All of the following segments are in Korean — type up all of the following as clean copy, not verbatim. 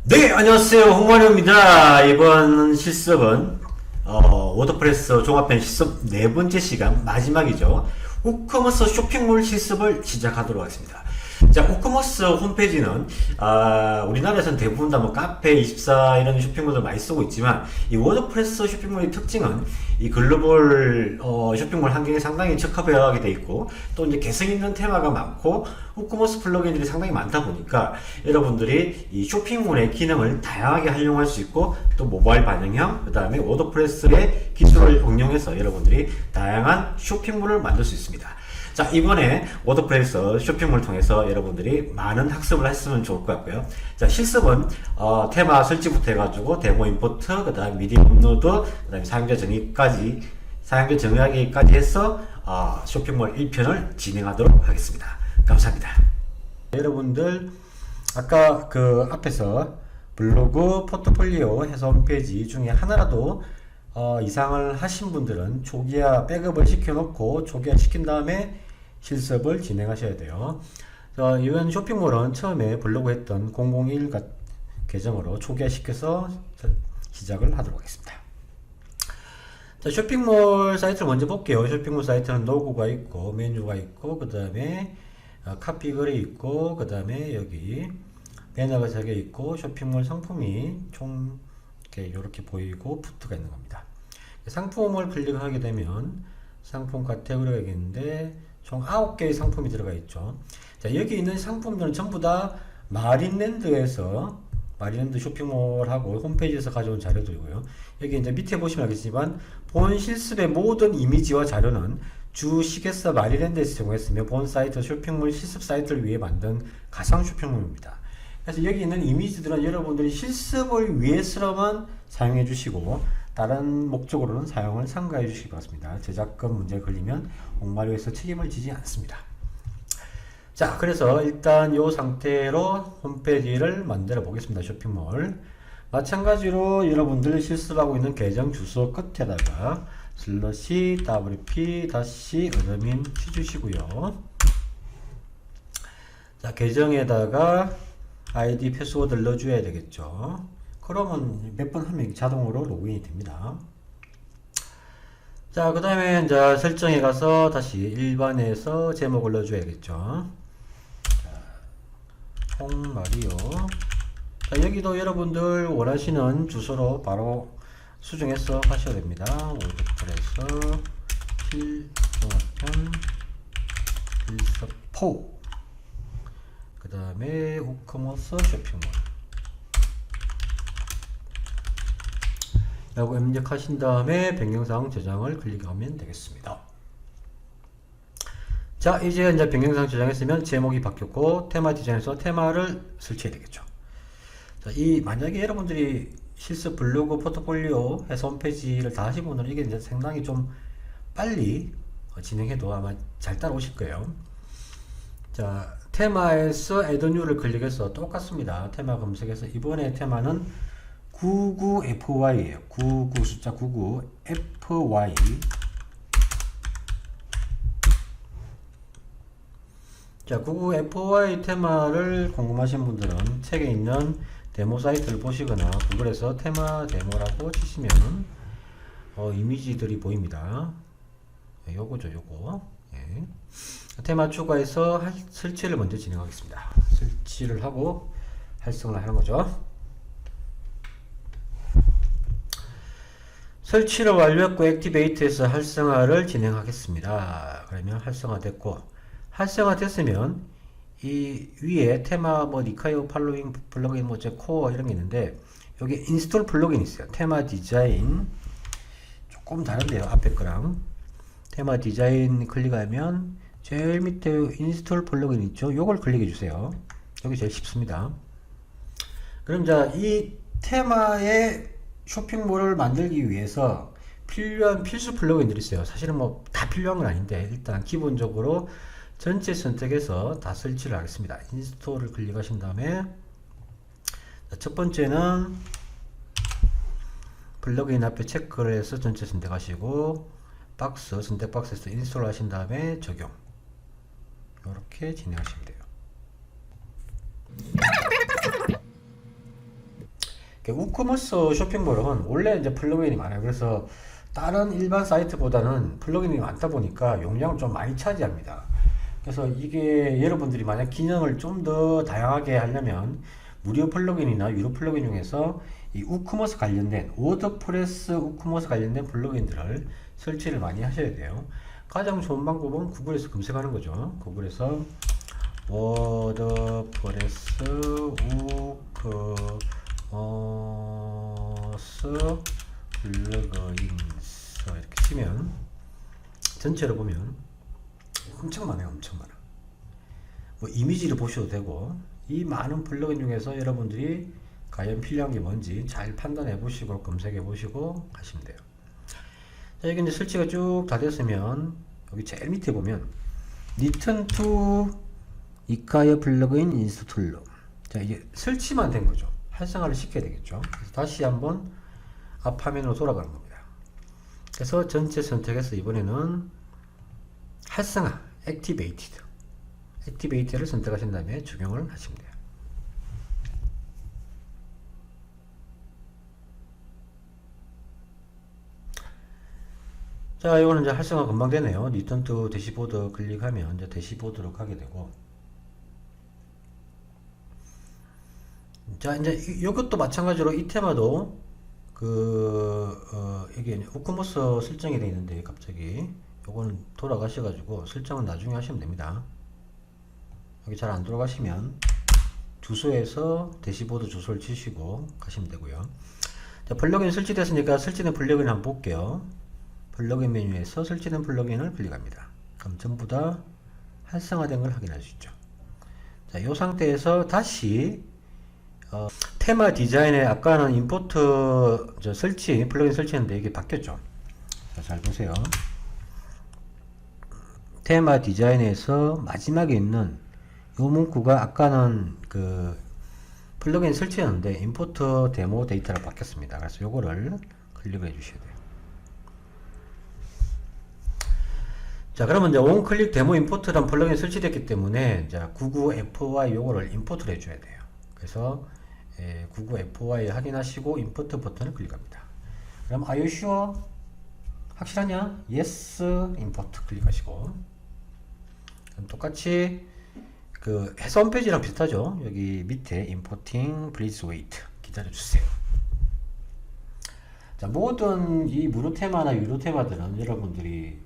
네, 안녕하세요. 홍만호입니다. 이번 실습은 워드프레스 종합편 실습 네 번째 시간 마지막이죠. 우커머스 쇼핑몰 실습을 시작하도록 하겠습니다. 자, 우커머스 홈페이지는 우리나라에서는 대부분 다 뭐 카페24 이런 쇼핑몰들 많이 쓰고 있지만 이 워드프레스 쇼핑몰의 특징은 이 글로벌 쇼핑몰 환경에 상당히 적합하게 되어 있고 또 이제 개성 있는 테마가 많고 우커머스 플러그인들이 상당히 많다 보니까 여러분들이 이 쇼핑몰의 기능을 다양하게 활용할 수 있고 또 모바일 반영형 그 다음에 워드프레스의 기술을 응용해서 여러분들이 다양한 쇼핑몰을 만들 수 있습니다. 자, 이번에 워드프레스 쇼핑몰을 통해서 여러분들이 많은 학습을 했으면 좋을 것 같고요. 자, 실습은 테마 설치부터 해가지고 데모 임포트, 그 다음에 미디어 업로드, 그 다음에 사용자 정의하기까지 해서 쇼핑몰 1편을 진행하도록 하겠습니다. 감사합니다. 여러분들 아까 그 앞에서 블로그 포트폴리오 해서 홈페이지 중에 하나라도 이상을 하신 분들은 초기화 백업을 시켜놓고 초기화 시킨 다음에 실습을 진행하셔야 돼요. 이번 쇼핑몰은 처음에 블로그 했던 001 계정으로 초기화 시켜서 시작을 하도록 하겠습니다. 자, 쇼핑몰 사이트를 먼저 볼게요. 쇼핑몰 사이트는 로고가 있고 메뉴가 있고 그 다음에 카피글이 있고 그 다음에 여기 배너가 3개 있고 쇼핑몰 상품이 총 이렇게 보이고 푸트가 있는 겁니다. 상품을 클릭하게 되면 상품 카테고리가 있는데 총 9개의 상품이 들어가 있죠. 자, 여기 있는 상품들은 전부 다 마린랜드에서 마린랜드 쇼핑몰하고 홈페이지에서 가져온 자료들이고요. 여기 이제 밑에 보시면 알겠지만 본 실습의 모든 이미지와 자료는 주 시계사 마린랜드에서 제공했으며 본 사이트 쇼핑몰 실습 사이트를 위해 만든 가상 쇼핑몰입니다. 그래서 여기 있는 이미지들은 여러분들이 실습을 위해서만 사용해 주시고 다른 목적으로는 사용을 삼가해 주시기 바랍니다. 저작권 문제가 걸리면 옥마료에서 책임을 지지 않습니다. 자, 그래서 일단 이 상태로 홈페이지를 만들어 보겠습니다. 쇼핑몰 마찬가지로 여러분들 실습하고 있는 계정 주소 끝에다가 wp-admin 해주시고요. 자, 계정에다가 아이디 패스워드를 넣어줘야 되겠죠. 그러면 몇 번 하면 자동으로 로그인이 됩니다. 자, 그 다음에 이제 설정에 가서 다시 일반에서 제목을 넣어줘야겠죠. 홍마리오. 자, 여기도 여러분들 원하시는 주소로 바로 수정해서 하셔야 됩니다. 워드프레스 필종합편 필서포 그 다음에 우커머스 쇼핑몰 라고 입력하신 다음에 변경사항 저장을 클릭하면 되겠습니다. 자, 이제 변경사항 저장했으면 제목이 바뀌었고 테마 디자인에서 테마를 설치해야 되겠죠. 자, 만약에 여러분들이 실습 블로그 포트폴리오 해서 홈페이지를 다 하신 분들은 이게 이제 상당히 좀 빨리 진행해도 아마 잘 따라오실 거예요. 자, 테마에서 add new를 클릭해서 똑같습니다. 테마 검색해서 이번에 테마는 99FY에요. 99 숫자 99FY. 자, 99FY 테마를 궁금하신 분들은 책에 있는 데모 사이트를 보시거나 구글에서 테마 데모라고 치시면 이미지들이 보입니다. 요거죠, 요거. 예. 테마 추가해서 설치를 먼저 진행하겠습니다. 설치를 하고 활성을 하는 거죠. 설치를 완료했고 액티베이트해서 활성화를 진행하겠습니다. 그러면 활성화됐고 활성화됐으면 이 위에 테마 리카이어 팔로잉 플러그인 코어 이런 게 있는데 여기 인스톨 플러그인 있어요. 테마 디자인 조금 다른데요. 앞에 거랑 테마 디자인 클릭하면 제일 밑에 인스톨 플러그인 있죠. 요걸 클릭해 주세요. 여기 제일 쉽습니다. 그럼 자, 이 테마의 쇼핑몰을 만들기 위해서 필요한 필수 플러그인들이 있어요. 사실은 뭐 다 필요한 건 아닌데 일단 기본적으로 전체 선택해서 다 설치를 하겠습니다. 인스톨을 클릭하신 다음에 첫 번째는 플러그인 앞에 체크를 해서 전체 선택하시고 박스 선택 박스에서 인스톨 하신 다음에 적용 이렇게 진행하시면 돼요. 우크머스 쇼핑몰은 원래 이제 플러그인이 많아요. 그래서 다른 일반 사이트보다는 플러그인이 많다 보니까 용량을 좀 많이 차지합니다. 그래서 이게 여러분들이 만약 기능을 좀 더 다양하게 하려면 무료 플러그인이나 유료 플러그인 중에서 이 우크머스 관련된 워드프레스 우크머스 관련된 플러그인들을 설치를 많이 하셔야 돼요. 가장 좋은 방법은 구글에서 검색하는 거죠. 구글에서 워드프레스 우크머스 플러그인스 이렇게 치면 전체로 보면 엄청 많아요. 엄청 많아. 뭐 이미지를 보셔도 되고, 이 많은 플러그인 중에서 여러분들이 과연 필요한 게 뭔지 잘 판단해 보시고 검색해 보시고 하시면 돼요. 자, 여기 이제 설치가 쭉 다 됐으면 여기 제일 밑에 보면 Return to 이카이어 플러그인 인스톨러. 자, 이게 설치만 된 거죠. 활성화를 시켜야 되겠죠. 그래서 다시 한번 앞 화면으로 돌아가는 겁니다. 그래서 전체 선택해서 이번에는 활성화, 액티베이트를 선택하신 다음에 적용을 하시면 돼요. 자, 이거는 이제 활성화 금방 되네요. 리턴 투 대시보드 클릭하면 이제 대시보드로 가게 되고, 자, 이제 이것도 마찬가지로 이 테마도 이게 우크머스 설정이 되어 있는데 갑자기 요거는 돌아가셔가지고 설정은 나중에 하시면 됩니다. 여기 잘 안 돌아가시면 주소에서 대시보드 주소를 치시고 가시면 되고요. 자, 플러그인 설치됐으니까 설치된 플러그인 한번 볼게요. 플러그인 메뉴에서 설치된 플러그인을 클릭합니다. 그럼 전부 다 활성화된 걸 확인할 수 있죠. 자, 이 상태에서 다시 테마 디자인에 아까는 임포트 플러그인 설치했는데 이게 바뀌었죠. 자, 잘 보세요. 테마 디자인에서 마지막에 있는 이 문구가 아까는 플러그인 설치했는데 임포트 데모 데이터로 바뀌었습니다. 그래서 요거를 클릭을 해 주셔야 돼요. 자, 그러면 이제 원클릭 데모 임포트란 플러그인 설치됐기 때문에 이제 99FY 요거를 임포트를 해줘야 돼요. 그래서 99FY 확인하시고 임포트 버튼을 클릭합니다. 그럼 Are you sure? 확실하냐? Yes, 임포트 클릭하시고, 그럼 똑같이 해서 홈페이지랑 비슷하죠. 여기 밑에 Importing, Please wait 기다려주세요. 자, 모든 이 무료 테마나 유료 테마들은 여러분들이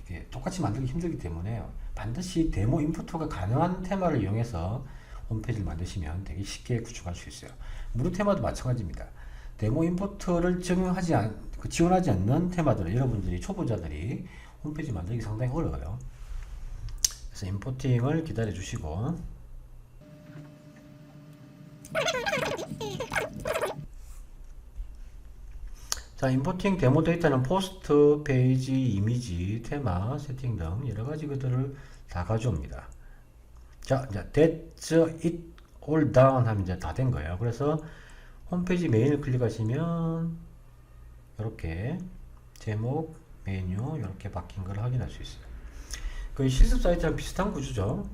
이게 똑같이 만들기 힘들기 때문에 반드시 데모 임포트가 가능한 테마를 이용해서 홈페이지를 만드시면 되게 쉽게 구축할 수 있어요. 무료 테마도 마찬가지입니다. 데모 임포트를 지원하지 않는 테마들은 여러분들이 초보자들이 홈페이지 만들기 상당히 어려워요. 그래서 임포팅을 기다려 주시고, 자, 임포팅 데모 데이터는 포스트, 페이지, 이미지, 테마, 세팅 등 여러가지 것들을 다 가져옵니다. 자, 이제 That's it all done 하면 이제 다 된 거예요. 그래서 홈페이지 메인을 클릭하시면 이렇게 제목, 메뉴 이렇게 바뀐 걸 확인할 수 있어요. 거의 실습 사이트랑 비슷한 구조죠.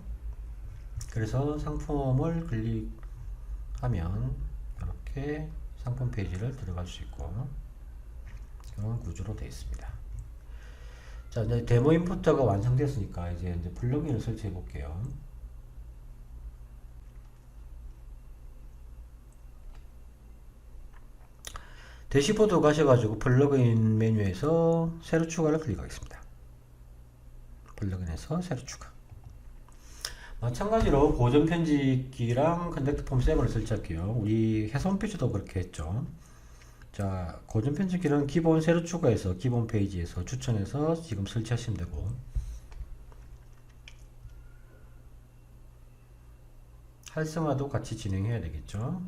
그래서 상품을 클릭하면 이렇게 상품 페이지를 들어갈 수 있고, 이런 구조로 되어 있습니다. 자, 이제 데모 임포터가 완성됐으니까 이제 플러그인을 설치해 볼게요. 대시보드 가셔가지고 플러그인 메뉴에서 새로 추가를 클릭하겠습니다. 플러그인에서 새로 추가. 마찬가지로 고전 편집기랑 컨택트 폼 7을 설치할게요. 우리 해서 홈페이지도 그렇게 했죠. 자, 고전 편집기는 기본 새로 추가해서 기본 페이지에서 추천해서 지금 설치하시면 되고, 활성화도 같이 진행해야 되겠죠.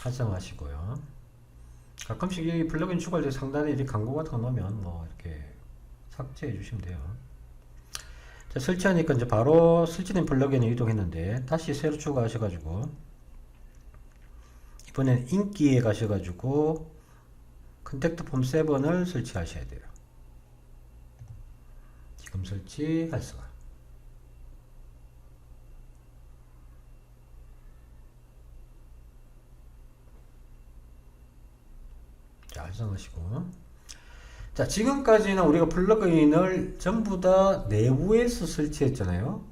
활성화하시고요. 가끔씩 이 플러그인 추가할 때 상단에 이렇게 광고 같은 거 넣으면 뭐 이렇게 삭제해 주시면 돼요. 자, 설치하니까 이제 바로 설치된 플러그인에 이동했는데 다시 새로 추가하셔가지고 이번엔 인기에 가셔가지고 컨택트 폼 7을 설치하셔야 돼요. 지금 설치 활성화. 활성화하시고. 자, 지금까지는 우리가 플러그인을 전부 다 내부에서 설치했잖아요.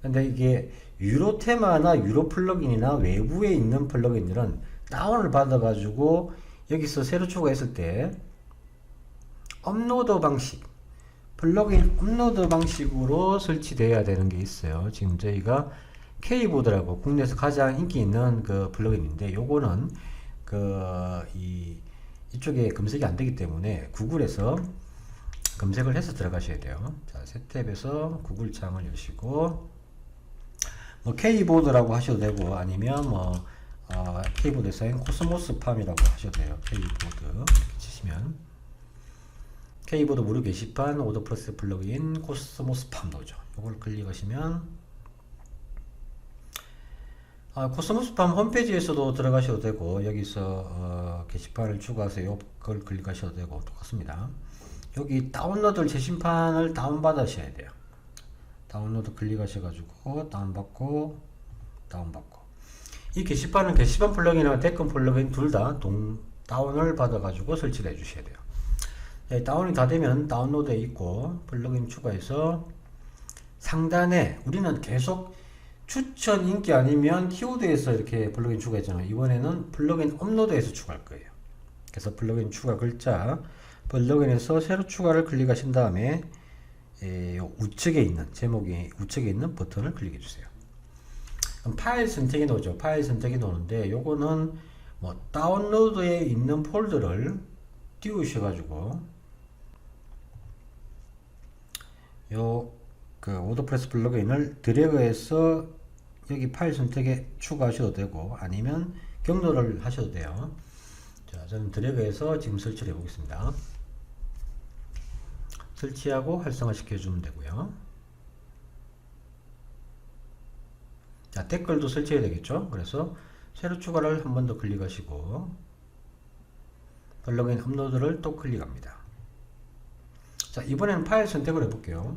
근데 이게 유로 테마나 유로 플러그인이나 외부에 있는 플러그인들은 다운을 받아가지고 여기서 새로 추가했을 때 업로드 방식, 플러그인 업로드 방식으로 설치되어야 되는 게 있어요. 지금 저희가 K보드라고 국내에서 가장 인기 있는 그 플러그인인데, 요거는 이쪽에 검색이 안 되기 때문에 구글에서 검색을 해서 들어가셔야 돼요. 자, 새 탭에서 구글 창을 여시고, 뭐 K보드라고 하셔도 되고, 아니면 뭐 K보드에서는 코스모스 팜이라고 하셔도 돼요. K보드 이렇게 치시면 K보드 무료 게시판 워드프레스 플러그인 코스모스 팜 나오죠. 이걸 클릭하시면 코스모스 팜 홈페이지에서도 들어가셔도 되고, 여기서 게시판을 추가해서 그걸 클릭하셔도 되고 똑같습니다. 여기 다운로드 제신판을 다운받으셔야 돼요. 다운로드 클릭하셔가지고 다운받고 이 게시판은 게시판 플러그인이나 데컨 플러그인 둘 다 다운을 받아가지고 설치를 해주셔야 돼요. 네, 다운이 다 되면 다운로드에 있고 플러그인 추가해서 상단에 우리는 계속 추천 인기 아니면 키워드에서 이렇게 플러그인 추가했잖아요. 이번에는 플러그인 업로드에서 추가할 거예요. 그래서 플러그인 추가 글자 플러그인에서 새로 추가를 클릭하신 다음에 우측에 있는 제목이 우측에 있는 버튼을 클릭해 주세요. 그럼 파일 선택이 나오죠. 파일 선택이 나오는데 요거는 뭐 다운로드에 있는 폴더를 띄우셔가지고 워드프레스 플러그인을 드래그해서 여기 파일 선택에 추가하셔도 되고, 아니면 경로를 하셔도 돼요. 자, 저는 드래그해서 지금 설치를 해 보겠습니다. 설치하고 활성화 시켜주면 되고요. 자, 댓글도 설치해야 되겠죠. 그래서 새로 추가를 한 번 더 클릭하시고 플러그인 업로드를 또 클릭합니다. 자, 이번에는 파일 선택을 해볼게요.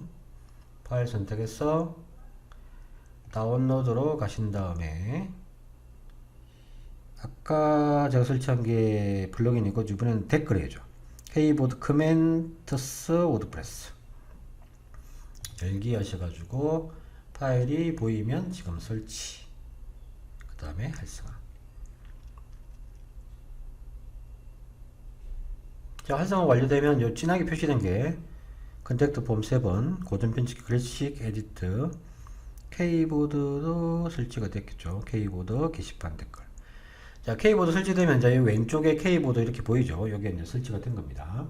파일 선택해서 다운로드로 가신 다음에 아까 제가 설치한 게 플러그인이고, 이번에는 댓글 해야죠. K보드 커멘트스 워드프레스 열기 하셔가지고 파일이 보이면 지금 설치, 그 다음에 활성화. 자, 활성화 완료되면 요 진하게 표시된 게 컨택트 폼 3번, 고정 편집기 클래식 에디트, K보드도 설치가 됐겠죠. K보드 게시판 댓글. 자, K보드 설치되면 이제 왼쪽에 K보드 이렇게 보이죠. 여기에 이제 설치가 된 겁니다.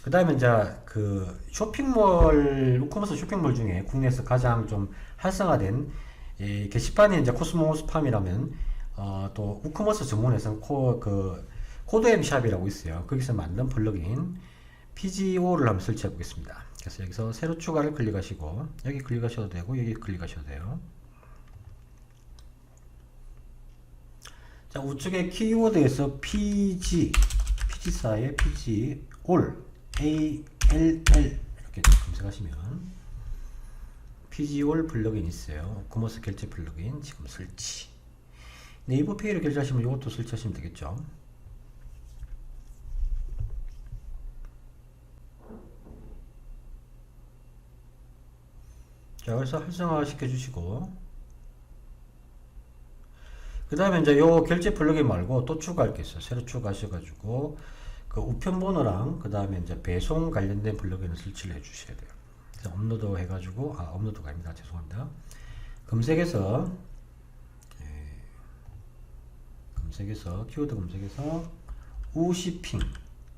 그 다음에 이제 그 쇼핑몰, 우커머스 쇼핑몰 중에 국내에서 가장 좀 활성화된 이 게시판이 이제 코스모스 팜이라면, 또 우커머스 전문에서는 코드엠 샵이라고 있어요. 거기서 만든 플러그인 PGO를 한번 설치해 보겠습니다. 그래서 여기서 새로 추가를 클릭하시고, 여기 클릭하셔도 되고 여기 클릭하셔도 돼요. 자, 우측에 키워드에서 PG사의 PG all ALL 이렇게 검색하시면 PG all 플러그인 있어요. 커머스 결제 플러그인 지금 설치. 네이버 페이를 결제하시면 이것도 설치하시면 되겠죠. 자, 그래서 활성화 시켜주시고, 그 다음에 이제 요 결제 플러그인 말고 또 추가할 게 있어요. 새로 추가하셔가지고, 그 우편 번호랑 그 다음에 이제 배송 관련된 플러그인을 설치를 해주셔야 돼요. 그래서 업로드 해가지고, 업로드가 아닙니다. 죄송합니다. 검색해서, 키워드 검색해서, 우시핑,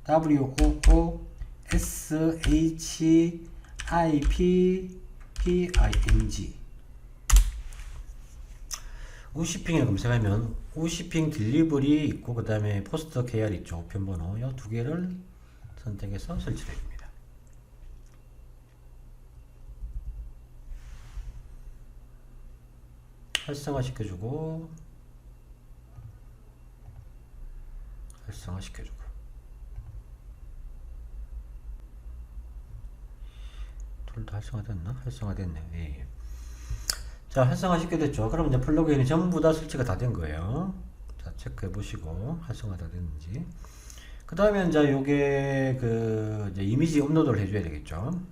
WOOSHIPPING 우시핑을 검색하면 우시핑 딜리버리 있고, 그 다음에 포스터 KR 있죠. 우편번호 이 두 개를 선택해서 설치를 해줍니다. 활성화 시켜주고 둘 다 활성화됐나? 활성화됐네. 예. 자, 활성화 시켜됐죠. 그럼 이제 플러그인이 전부 다 설치가 다 된 거예요. 자, 체크해 보시고 활성화 다 됐는지. 그 다음에 이제 요게 이제 이미지 업로드를 해줘야 되겠죠.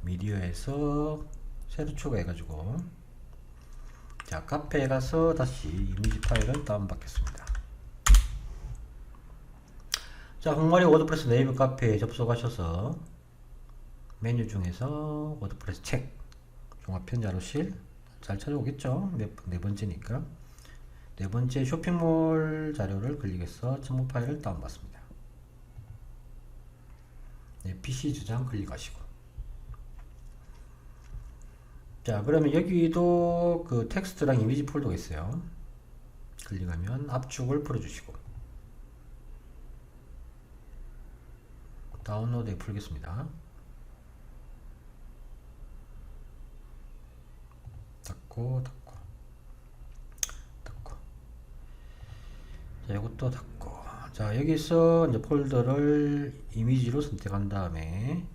미디어에서 새로 추가해가지고, 자, 카페에 가서 다시 이미지 파일을 다운받겠습니다. 자, 홍마리 워드프레스 네이버 카페에 접속하셔서 메뉴 중에서 워드프레스 책, 종합편자료실 잘 찾아오겠죠? 네 번째니까. 네 번째 쇼핑몰 자료를 클릭해서 첨부 파일을 다운받습니다. 네, PC 저장 클릭하시고. 자, 그러면 여기도 그 텍스트랑 이미지 폴더가 있어요. 클릭하면 압축을 풀어주시고. 다운로드에 풀겠습니다. 닫고. 자, 이것도 닫고. 자, 여기서 이제 폴더를 이미지로 선택한 다음에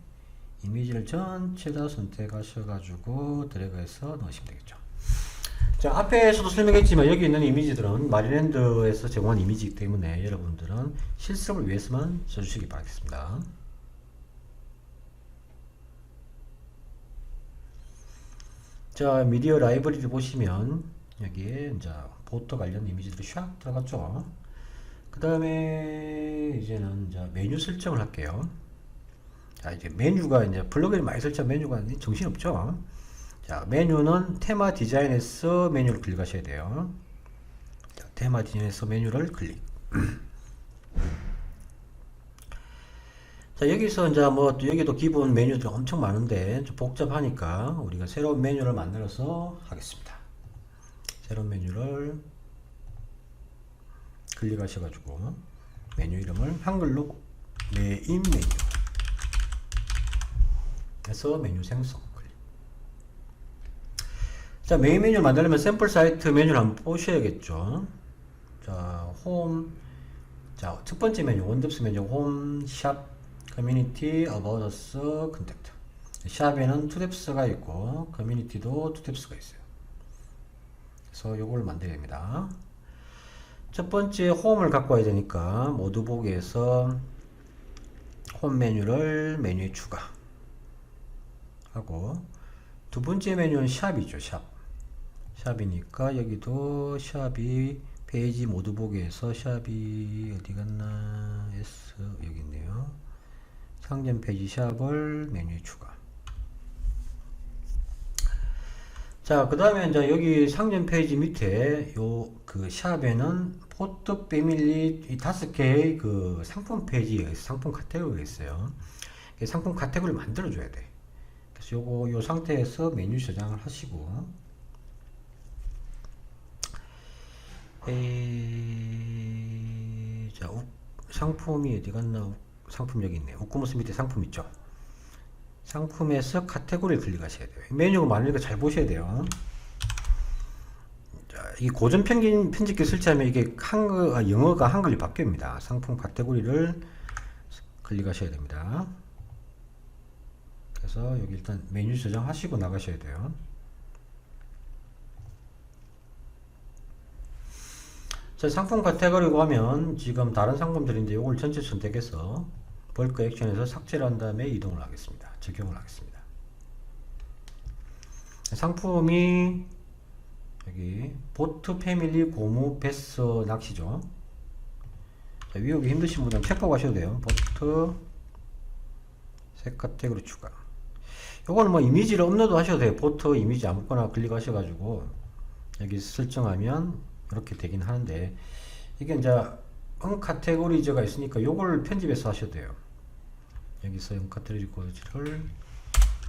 이미지를 전체 다 선택하셔가지고 드래그해서 넣으시면 되겠죠. 자, 앞에서도 설명했지만 여기 있는 이미지들은 마리랜드에서 제공한 이미지이기 때문에 여러분들은 실습을 위해서만 써주시기 바라겠습니다. 자, 미디어 라이브러리를 보시면 여기에 이제 보트 관련 이미지들이 샥 들어갔죠. 그 다음에 이제는 이제 메뉴 설정을 할게요. 자, 이제 메뉴가 이제 블로그에 많이 설정 메뉴가 정신없죠. 자, 메뉴는 테마 디자인에서 메뉴를 클릭하셔야 돼요. 자, 테마 디자인에서 메뉴를 클릭. 자, 여기서 이제 뭐 여기도 기본 메뉴들 엄청 많은데 좀 복잡하니까 우리가 새로운 메뉴를 만들어서 하겠습니다. 새로운 메뉴를 클릭하셔가지고 메뉴 이름을 한글로 메인 메뉴 해서 메뉴 생성 클릭. 자, 메인 메뉴 만들려면 샘플 사이트 메뉴를 한번 보셔야겠죠. 자, 홈. 자, 첫 번째 메뉴 원접수 메뉴 홈, 샵, 커뮤니티, 어바웃 어스, 컨택트. 샵에는 투뎁스가 있고 커뮤니티도 투뎁스가 있어요. 그래서 요걸 만들어야 됩니다. 첫 번째 홈을 갖고 와야 되니까 모두 보기에서 홈 메뉴를 메뉴에 추가하고, 두 번째 메뉴는 샵이죠. 샵이니까 여기도 샵이 페이지 모두 보기에서 샵이 어디 갔나, S 여기 있네요. 상점 페이지 샵을 메뉴에 추가. 자, 그 다음에 이제 여기 상점 페이지 밑에 요 그 샵에는 포트 패밀리 이 5개의 그 상품 페이지에 상품 카테고리가 있어요. 상품 카테고리를 만들어 줘야 돼. 그래서 요 상태에서 메뉴 저장을 하시고, 자, 상품이 어디 갔나? 상품 여기 있네요. 우코머스 밑에 상품 있죠. 상품에서 카테고리를 클릭하셔야 돼요. 메뉴가 많으니까 잘 보셔야 돼요. 자, 이 고전 편집기 설치하면 이게 영어가 한글로 바뀝니다. 상품 카테고리를 클릭하셔야 됩니다. 그래서 여기 일단 메뉴 저장하시고 나가셔야 돼요. 자, 상품 카테고리 가면 지금 다른 상품들인데 이걸 전체 선택해서 벌크 액션에서 삭제를 한 다음에 이동을 하겠습니다. 적용을 하겠습니다. 상품이 여기 보트 패밀리 고무 베스 낚시죠. 자, 위우기 힘드신 분들은 체크하고 하셔도 돼요. 보트 색 카테고리 추가. 요거는 뭐 이미지를 업로드 하셔도 돼요. 보트 이미지 아무거나 클릭하셔가지고 여기 설정하면 이렇게 되긴 하는데, 이게 이제 카테고리즈가 있으니까 요걸 편집해서 하셔도 돼요. 여기서 카테고리즈를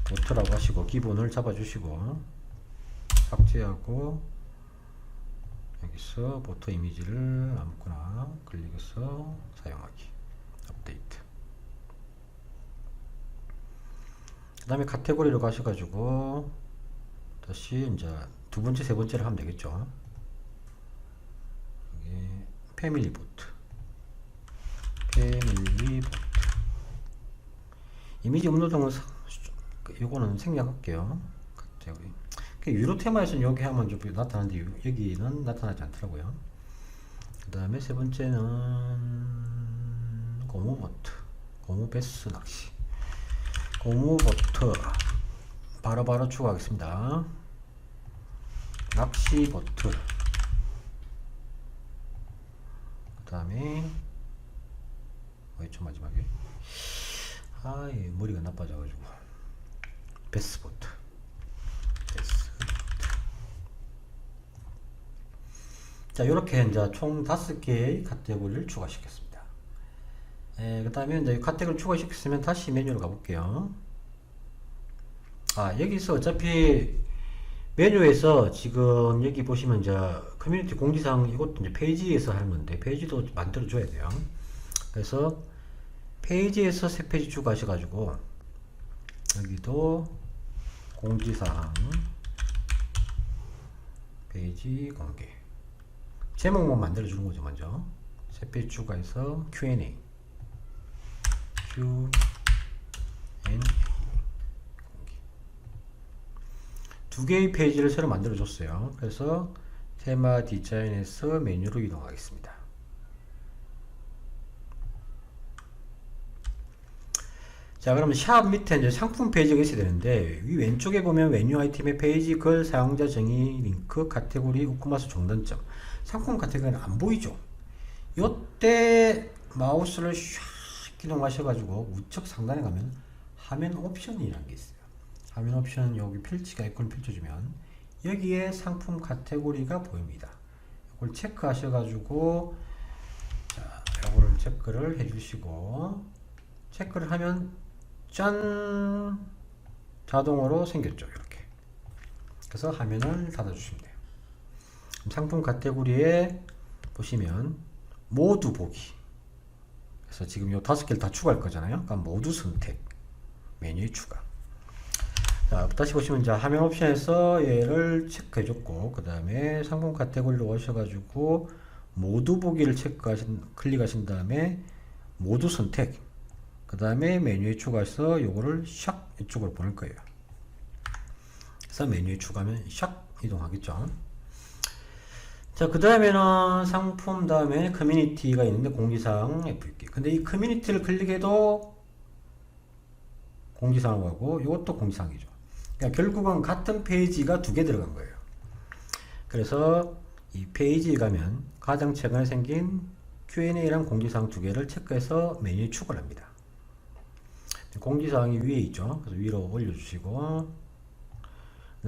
보트라고 하시고 기본을 잡아주시고 삭제하고 여기서 보트 이미지를 아무거나 클릭해서 사용하기. 업데이트. 그 다음에 카테고리로 가셔가지고 다시 이제 두 번째, 세 번째를 하면 되겠죠. 여기 패밀리 보트. 이미지 업로드는 요거는 생략할게요. 카테고리. 유로 테마에서는 여기 하면 좀 나타나는데 여기는 나타나지 않더라고요. 그 다음에 세 번째는 고무보트, 고무베스 낚시, 고무보트 바로바로 추가하겠습니다. 낚시보트, 그 다음에 뭐였죠 마지막에? 머리가 나빠져가지고 베스보트, 자, 이렇게 이제 총 5개의 카테고리를 추가시켰습니다. 그 다음에 이제 카테고리 추가시켰으면 다시 메뉴로 가볼게요. 여기서 어차피 메뉴에서 지금 여기 보시면 이제 커뮤니티 공지사항 이것도 이제 페이지에서 하는 건데 페이지도 만들어 줘야 돼요. 그래서 페이지에서 새 페이지 추가하셔가지고 여기도 공지사항 페이지 공개 제목만 만들어 주는 거죠. 먼저 새 페이지 추가해서 Q&A 두 개의 페이지를 새로 만들어 줬어요. 그래서 테마 디자인에서 메뉴로 이동하겠습니다. 자, 그러면 샵 밑에 이제 상품 페이지가 있어야 되는데 위 왼쪽에 보면 메뉴 아이템의 페이지, 글, 사용자 정의, 링크, 카테고리, 우크마스 종단점, 상품 카테고리는 안 보이죠. 요때 마우스를 샥 이동하셔가지고 우측 상단에 가면 화면 옵션이라는 게 있어요. 화면 옵션 여기 필지가 아이콘 펼쳐주면 여기에 상품 카테고리가 보입니다. 이걸 체크하셔가지고 자, 이거를 체크를 해주시고 체크를 하면 짠 자동으로 생겼죠. 이렇게. 그래서 화면을 닫아주시면 돼요. 상품 카테고리에 보시면 모두 보기. 그래서 지금 요 5개를 다 추가할 거잖아요. 그러니까 모두 선택 메뉴에 추가. 자, 다시 보시면 이제 화면 옵션에서 얘를 체크해 줬고 그 다음에 상품 카테고리로 오셔가지고 모두 보기를 클릭하신 다음에 모두 선택 그 다음에 메뉴에 추가해서 요거를 샥 이쪽으로 보낼 거예요. 그래서 메뉴에 추가하면 샥 이동하겠죠. 자, 그 다음에는 상품 다음에 커뮤니티가 있는데 공지사항 FAQ. 근데 이 커뮤니티를 클릭해도 공지사항 하고 이것도 공지사항이죠. 그러니까 결국은 같은 페이지가 2개 들어간 거예요. 그래서 이 페이지에 가면 가장 최근에 생긴 Q&A랑 공지사항 2개를 체크해서 메뉴에 추가를 합니다. 공지사항이 위에 있죠. 그래서 위로 올려주시고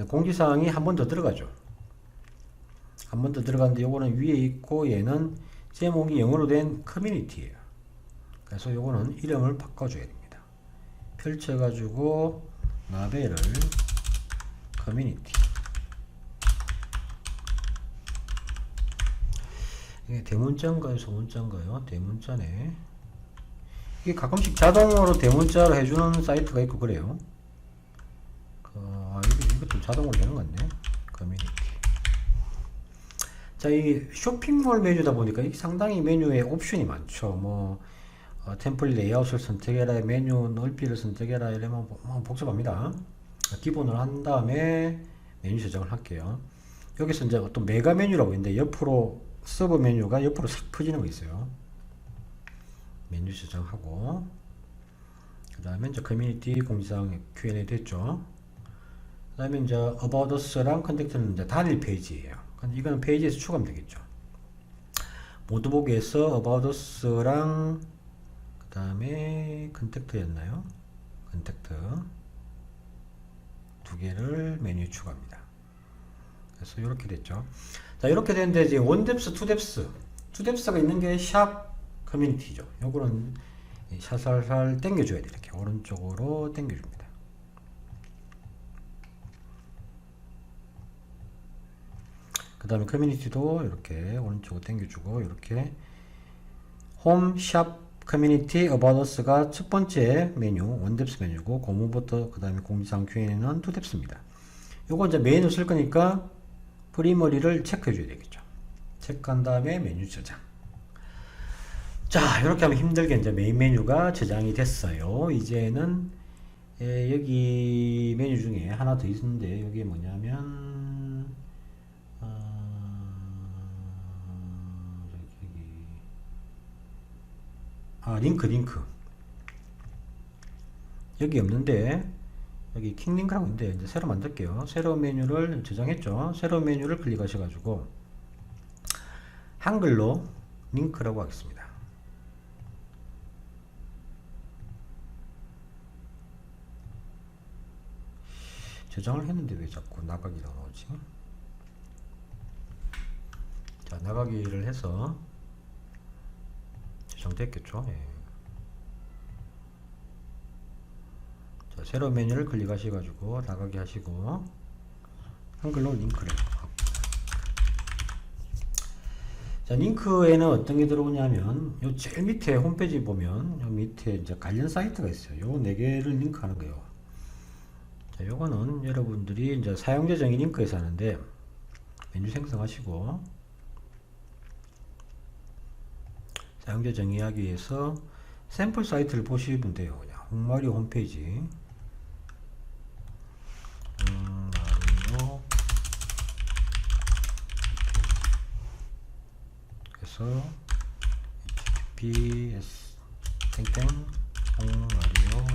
공지사항이 한 번 더 들어가죠. 한 번 더 들어가는데 요거는 위에 있고 얘는 제목이 영어로 된 커뮤니티예요. 그래서 요거는 이름을 바꿔줘야 됩니다. 펼쳐가지고 라벨을 커뮤니티. 이게 대문자인가요? 소문자인가요? 대문자네. 이게 가끔씩 자동으로 대문자로 해주는 사이트가 있고 그래요. 이것도 자동으로 되는 것 같네. 커뮤니티. 자, 이 쇼핑몰 메뉴다 보니까 이게 상당히 메뉴에 옵션이 많죠. 템플릿 레이아웃을 선택해라, 메뉴 넓이를 선택해라, 이러면 복잡합니다. 기본을 한 다음에 메뉴 저장을 할게요. 여기서 이제 어떤 메가 메뉴라고 있는데 옆으로 서브 메뉴가 옆으로 싹 퍼지는 거 있어요. 메뉴 저장하고 그 다음에 이제 커뮤니티 공지사항 Q&A 됐죠. 그 다음에 이제 About Us랑 컨택트는 이제 단일 페이지예요. 근데 이거는 페이지에서 추가하면 되겠죠. 모두 보기에서 About Us랑 그 다음에 컨택트였나요? 컨택트 2개를 메뉴에 추가합니다. 그래서 이렇게 됐죠. 자, 이렇게 되는데 이제 원뎁스, 투뎁스가 있는 게 샵 커뮤니티죠. 요거는 살살 당겨줘야 돼. 이렇게 오른쪽으로 당겨줍니다. 그 다음에 커뮤니티도 이렇게 오른쪽으로 당겨주고 이렇게 홈, 샵, 커뮤니티, 어바웃 어스가 첫 번째 메뉴 원뎁스 메뉴고 고무부터 그 다음에 공지사항 Q&A는 투뎁스입니다. 요거 이제 메인으로 쓸 거니까 프리머리를 체크해 줘야 되겠죠. 체크한 다음에 메뉴 저장. 자, 이렇게 하면 힘들게 이제 메인 메뉴가 저장이 됐어요. 이제는 여기 메뉴 중에 하나 더 있는데 여기 뭐냐면 링크 여기 없는데 여기 킹링크라고 있는데 이제 새로 만들게요. 새로운 메뉴를 저장했죠. 새로운 메뉴를 클릭하셔가지고 한글로 링크라고 하겠습니다. 저장을 했는데 왜 자꾸 나가기가 나오지? 자, 나가기를 해서 저장됐겠죠. 예. 자, 새로운 메뉴를 클릭하셔가지고 나가게 하시고 한글로 링크를 하고. 자, 링크에는 어떤 게 들어오냐면 요 제일 밑에 홈페이지 보면 요 밑에 이제 관련 사이트가 있어요. 요 4개를 링크하는 거예요. 자, 요거는 여러분들이 이제 사용자 정의 링크에서 하는데 메뉴 생성하시고 사용자 정의하기 위해서 샘플 사이트를 보시면 돼요. 그냥 홍마리오 홈페이지 그래서 https 땡땡 홍마리오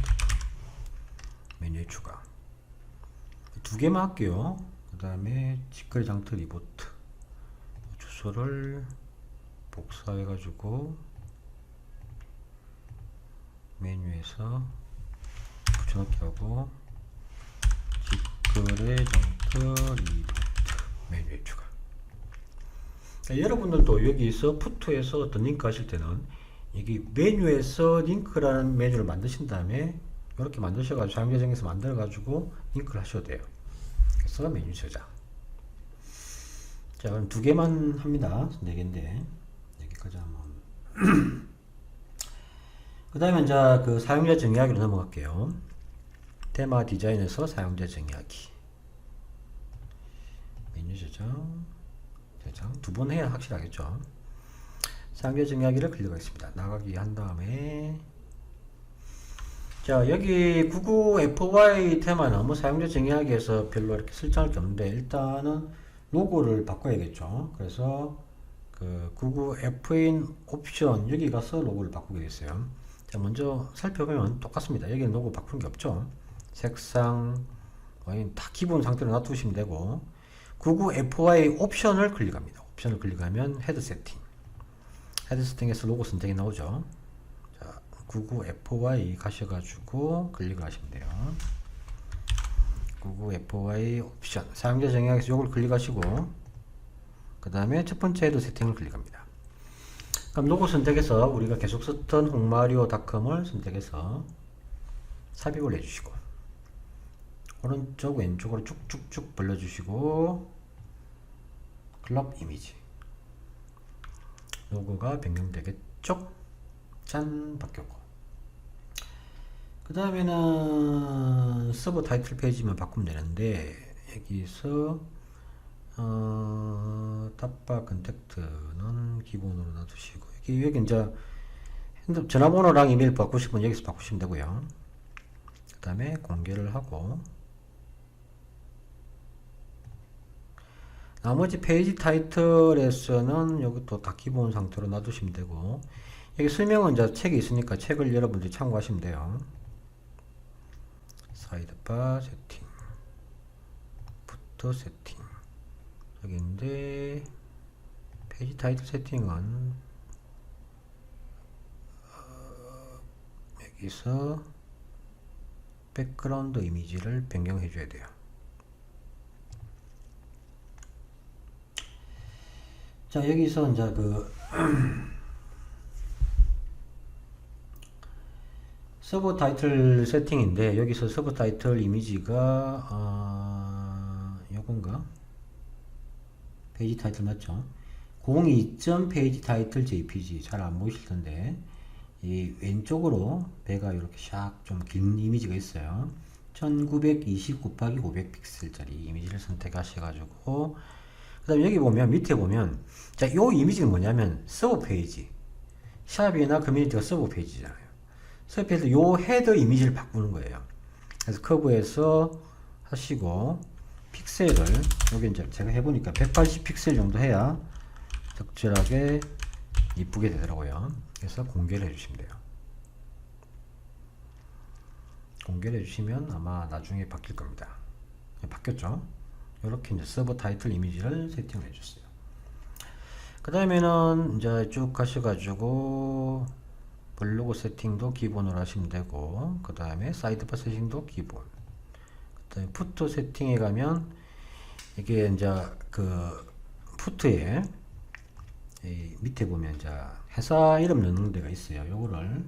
메뉴에 추가 2개만 할게요. 그 다음에 직거래 장터 리보트 주소를 복사해 가지고 메뉴에서 붙여넣기 하고 직거래 장터 리보트 메뉴에 추가. 여러분들도 여기서 푸트에서 어떤 링크 하실 때는 여기 메뉴에서 링크라는 메뉴를 만드신 다음에 이렇게 만드셔가지고 사용자 정의에서 만들어가지고 링크를 하셔도 돼요. 그래서 메뉴 저장. 자, 그럼 2개만 합니다. 4개인데 여기까지 하면 그 다음에 이제 그 사용자 정의하기로 넘어갈게요. 테마 디자인에서 사용자 정의하기 메뉴 저장 2번 해야 확실하겠죠. 사용자 정의하기를 클릭하겠습니다. 나가기 한 다음에 자, 여기 99FY 테마는 뭐 사용자 정의하기에서 별로 이렇게 설정할 게 없는데 일단은 로고를 바꿔야겠죠. 그래서 그 99F인 옵션 여기 가서 로고를 바꾸게 됐어요. 자, 먼저 살펴보면 똑같습니다. 여기는 로고 바꾸는 게 없죠. 색상 다 기본 상태로 놔두시면 되고 99FY 옵션을 클릭합니다. 옵션을 클릭하면 헤드 세팅 헤드 세팅에서 로고 선택이 나오죠. 자, 99FY 가셔가지고 클릭을 하시면 돼요. 99FY 옵션 사용자 정의하기에서 이걸 클릭하시고 그 다음에 첫 번째 헤드 세팅을 클릭합니다. 그럼 로고 선택해서 우리가 계속 썼던 홍마리오닷컴을 선택해서 삽입을 해주시고 오른쪽 왼쪽으로 쭉쭉쭉 벌려주시고 클럽 이미지 로고가 변경되겠죠? 짠! 바뀌었고 그 다음에는 서버 타이틀 페이지만 바꾸면 되는데 여기서 탑바 컨택트는 기본으로 놔두시고 여기 이제 전화번호랑 이메일 바꾸시면 여기서 바꾸시면 되고요. 그 다음에 공개를 하고 나머지 페이지 타이틀에서는 여기 또 다 기본 상태로 놔두시면 되고 여기 설명은 이제 책이 있으니까 책을 여러분들이 참고하시면 돼요. 사이드바 세팅 부터 세팅 여기인데 페이지 타이틀 세팅은 여기서 백그라운드 이미지를 변경해 줘야 돼요. 자, 여기서 이제 그 서버 타이틀 세팅인데 여기서 서버 타이틀 이미지가 요건가? 페이지 타이틀 맞죠? 02점 페이지 타이틀 JPG 잘 안 보이실 텐데 이 왼쪽으로 배가 이렇게 샥 좀 긴 이미지가 있어요. 1920 곱하기 500 픽셀짜리 이미지를 선택하셔가지고 그 다음에 여기 보면 밑에 보면 자, 요 이미지는 뭐냐면 서버 페이지 샵이나 커뮤니티가 서버 페이지잖아요. 서버 페이지 요 헤더 이미지를 바꾸는 거예요. 그래서 커브에서 하시고 픽셀을 여기 이제 제가 해보니까 180 픽셀 정도 해야 적절하게 이쁘게 되더라고요. 그래서 공개를 해주시면 돼요. 공개를 해주시면 아마 나중에 바뀔 겁니다. 바뀌었죠? 이렇게 이제 서버 타이틀 이미지를 세팅을 해줬어요. 그 다음에는 이제 쭉 가셔가지고 블로그 세팅도 기본으로 하시면 되고, 그 다음에 사이드바 세팅도 기본. 그 다음에 푸트 세팅에 가면 이게 이제 그 푸트에 이 밑에 보면 이제 회사 이름 넣는 데가 있어요. 요거를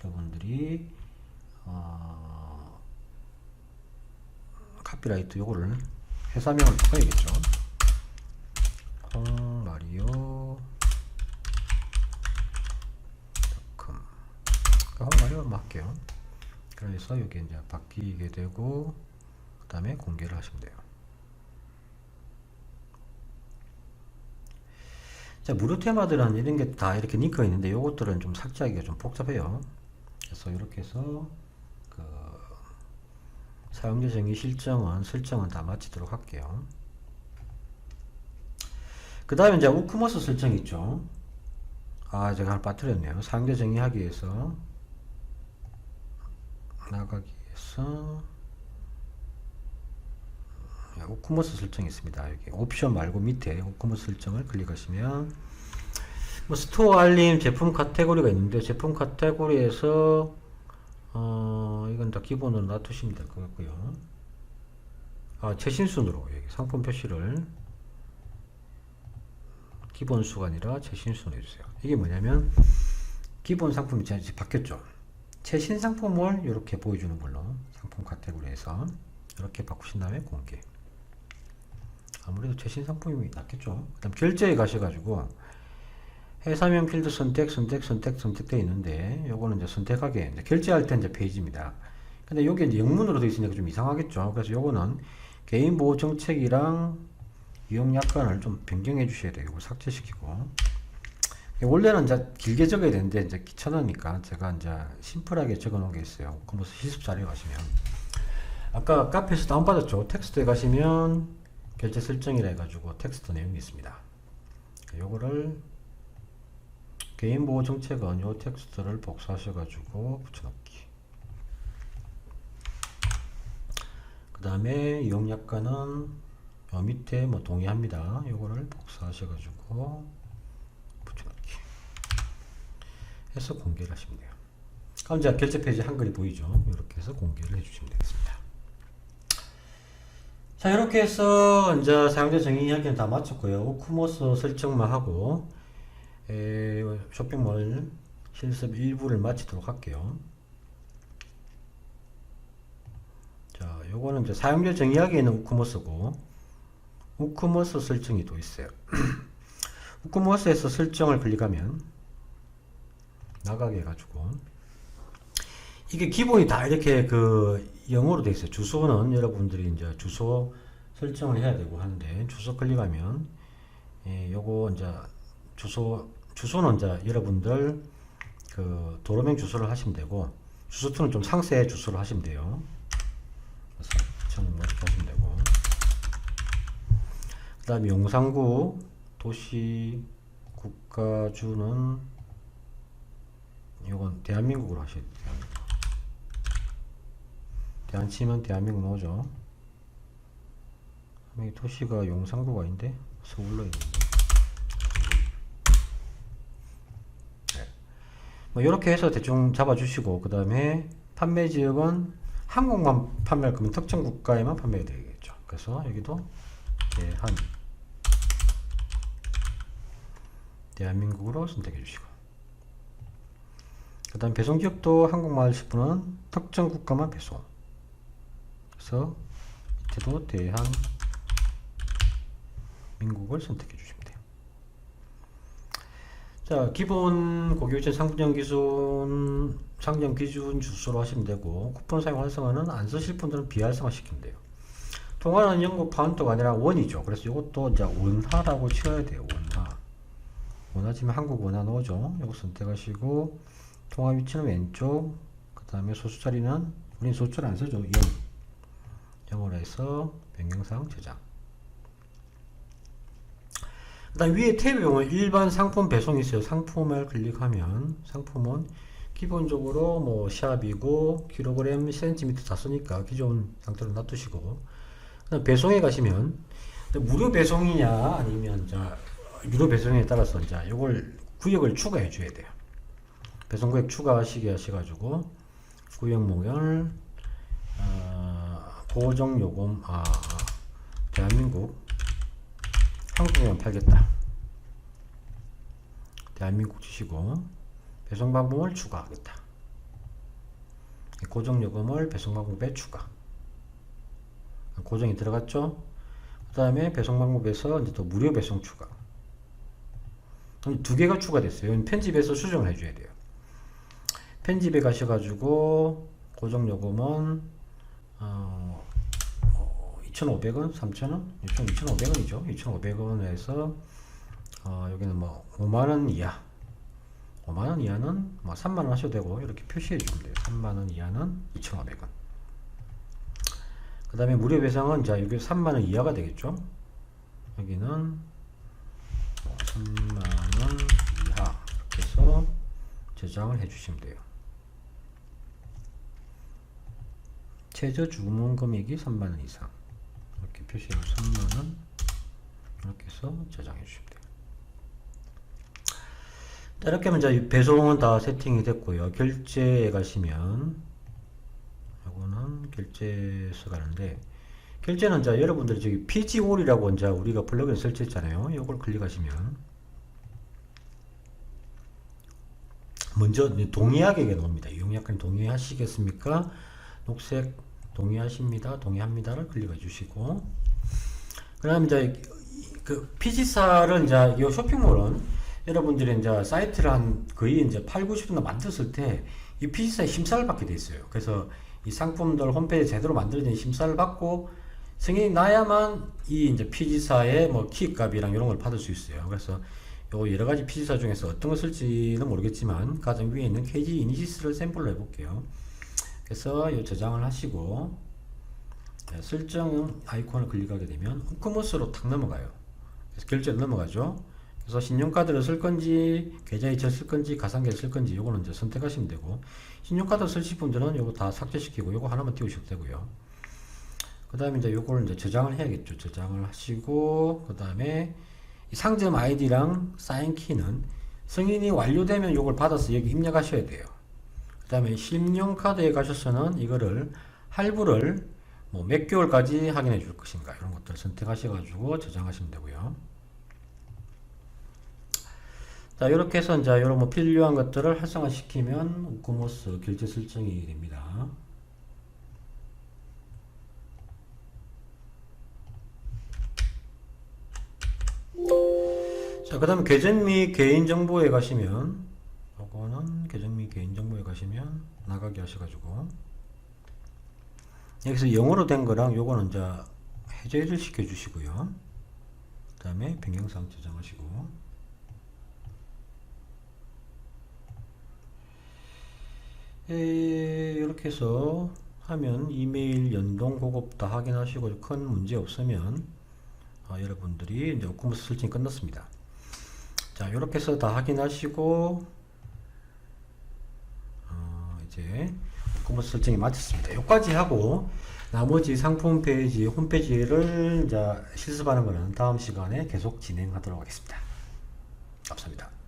여러분들이 카피라이트 요거를 회사명을 바꿔야겠죠. 홍마리오 홍마리오만 할게요. 그래서 여기 이제 바뀌게 되고, 그 다음에 공개를 하시면 돼요. 자, 무료 테마들은 이런 게 다 이렇게 링크가 있는데 요것들은 좀 삭제하기가 좀 복잡해요. 그래서 이렇게 해서 그 사용자 정의 설정은 다 마치도록 할게요. 그 다음에 이제 우크머스 설정 있죠. 제가 하나 빠뜨렸네요. 사용자 정의하기 위해서 나가기 위해서 우크머스 설정이 있습니다. 여기 옵션 말고 밑에 우크머스 설정을 클릭하시면 뭐 스토어 알림 제품 카테고리가 있는데, 제품 카테고리에서 이건 다 기본으로 놔두시면 될 것 같고요. 최신순으로 여기 상품 표시를 기본 수가 아니라 최신순으로 해주세요. 이게 뭐냐면 기본 상품이 이제 바뀌었죠. 최신 상품을 이렇게 보여주는 걸로 상품 카테고리에서 이렇게 바꾸신 다음에 공개. 아무래도 최신 상품이 낫겠죠. 그 다음 결제에 가셔가지고 회사명 필드 선택되어 있는데, 요거는 이제 선택하게 이제 결제할 때 이제 페이지입니다. 근데 여기 이제 영문으로 되어 있으니까 좀 이상하겠죠. 그래서 요거는 개인 보호 정책이랑 이용 약관을 좀 변경해 주셔야 돼요. 이거 삭제시키고. 원래는 이제 길게 적어야 되는데 이제 귀찮으니까 제가 이제 심플하게 적어 놓은 게 있어요. 그러면서 실습 자료에 가시면 아까 카페에서 다운받았죠. 텍스트에 가시면 결제 설정이라 해가지고 텍스트 내용이 있습니다. 요거를 개인 보호 정책은 요 텍스트를 복사하셔가지고 붙여넣기. 그 다음에 이용 약관은 요 밑에 뭐 동의합니다. 요거를 복사하셔가지고 붙여넣기 해서 공개를 하시면 돼요. 그럼 이제 결제 페이지 한글이 보이죠. 이렇게 해서 공개를 해주시면 되겠습니다. 자, 이렇게 해서 이제 사용자 정의 이야기는 다 마쳤고요. 우크머스 설정만 하고 쇼핑몰 실습 일부를 마치도록 할게요. 자, 요거는 이제 사용자 정의하기에는 우크머스고, 우크머스 설정이 또 있어요. 우크머스에서 설정을 클릭하면 나가게 해가지고, 이게 기본이 다 이렇게 그 영어로 되어 있어요. 주소는 여러분들이 이제 주소 설정을 해야 되고 하는데, 주소 클릭하면 요거 이제 주소는 이제 여러분들 그 도로명 주소를 하시면 되고, 주소투는 좀 상세 주소를 하시면 돼요. 그래서 저는 이렇게 하시면 되고, 그 다음에 용산구 도시 국가주는 이건 대한민국으로 하셔야 돼요. 대한 치면 대한민국 나오죠. 이 도시가 용산구가 아닌데 서울로 있는데, 뭐 이렇게 해서 대충 잡아주시고, 그 다음에 판매 지역은 한국만 판매할 거면 특정 국가에만 판매가 되겠죠. 그래서 여기도 대한민국으로 선택해 주시고, 그 다음 배송 지역도 한국말 하실 분은 특정 국가만 배송. 그래서 밑에도 대한민국을 선택해 주시면 돼요. 자, 기본 고객유치 상점 기준 주소로 하시면 되고, 쿠폰 사용 활성화는 안 쓰실 분들은 비활성화 시키면 돼요. 통화는 영국 파운드가 아니라 원이죠. 그래서 이것도 이제 원화라고 치어야 돼요. 원화 치면 한국 원화 넣어줘. 이거 선택하시고, 통화 위치는 왼쪽, 그 다음에 소수 자리는 우린 소수를 안 쓰죠. 0으로 해서 변경사항 저장. 그 다음 위에 탭에 보면 일반 상품 배송이 있어요. 상품을 클릭하면 상품은 기본적으로 뭐 샵이고 킬로그램 센티미터 다 쓰니까 기존 상태로 놔두시고, 그다음 배송에 가시면 무료 배송이냐 아니면 자 유료 배송에 따라서 이제 이걸 구역을 추가해 줘야 돼요. 배송 구역 추가하시게 하셔가지고 구역목을 고정 요금 대한민국 한국에만 팔겠다. 대한민국 치시고 배송 방법을 추가하겠다. 고정 요금을 배송 방법에 추가. 고정이 들어갔죠? 그 다음에 배송 방법에서 이제 또 무료 배송 추가. 두 개가 추가됐어요. 편집해서 수정을 해줘야 돼요. 편집에 가셔가지고 고정 요금은 2,500원, 3,000원, 2,500원이죠. 2,500원에서 여기는 뭐 5만원 이하, 5만원 이하는 뭐 3만원 하셔도 되고 이렇게 표시해 주면 돼요. 3만원 이하는 2,500원. 그 다음에 무료 배송은 자 여기 3만원 이하가 되겠죠. 여기는 3만원 이하 이렇게 해서 저장을 해 주시면 돼요. 최저 주문 금액이 3만원 이상 이렇게 표시해서 3만원 이렇게 해서 저장해 주시면 돼요. 자, 이렇게 하면 이제 배송은 다 세팅이 됐고요. 결제에 가시면 이거는 결제서 가는데, 결제는 자 여러분들이 저기 PGOL이라고 이제 우리가 플러그인 설치했잖아요. 이걸 클릭하시면 먼저 동의하게 나옵니다. 이용약관 동의하시겠습니까? 녹색 동의하십니다. 동의합니다를 클릭해 주시고, 그 다음에 이제 그 PG사를 이제 이 쇼핑몰은 여러분들이 이제 사이트를 한 거의 이제 8, 90분 만들었을 때 이 PG사에 심사를 받게 돼 있어요. 그래서 이 상품들 홈페이지 제대로 만들어진 심사를 받고 승인이 나야만 이 이제 PG사의 뭐 키값이랑 이런 걸 받을 수 있어요. 그래서 요 여러 가지 PG사 중에서 어떤 걸 쓸지는 모르겠지만 가장 위에 있는 KG 이니시스를 샘플로 해볼게요. 그래서 이 저장을 하시고 설정 아이콘을 클릭하게 되면 우크모스로 탁 넘어가요. 그래서 결제로 넘어가죠. 그래서 신용카드를 쓸 건지 계좌이체를 쓸 건지 가상계를 쓸 건지 요거는 이제 선택하시면 되고, 신용카드 쓰실 분들은 요거 다 삭제시키고 요거 하나만 띄우셔도 되고요. 그 다음에 이제 요거를 이제 저장을 해야겠죠. 저장을 하시고, 그 다음에 상점 아이디랑 사인키는 승인이 완료되면 요걸 받아서 여기 입력하셔야 돼요. 그 다음에 신용카드에 가셔서는 이거를 할부를 뭐 몇 개월까지 확인해 줄 것인가 이런 것들 선택하셔가지고 저장하시면 되고요. 자, 이렇게 해서 이제 이런 뭐 필요한 것들을 활성화 시키면 우크모스 결제 설정이 됩니다. 자, 그 다음에 계정 및 개인정보에 가시면, 요거는 계정 및 개인정보에 가시면 나가게 하셔가지고 여기서 영어로 된 거랑 요거는 이제 해제를 시켜주시고요. 그 다음에 변경사항 저장하시고, 이렇게 해서 하면 이메일 연동 그거 다 확인하시고 큰 문제 없으면 여러분들이 이제 우크모스 설정이 끝났습니다. 자, 이렇게 해서 다 확인하시고 이제 우크모스 설정이 마쳤습니다. 여기까지 하고 나머지 상품 페이지 홈페이지를 이제 실습하는 거는 다음 시간에 계속 진행하도록 하겠습니다. 감사합니다.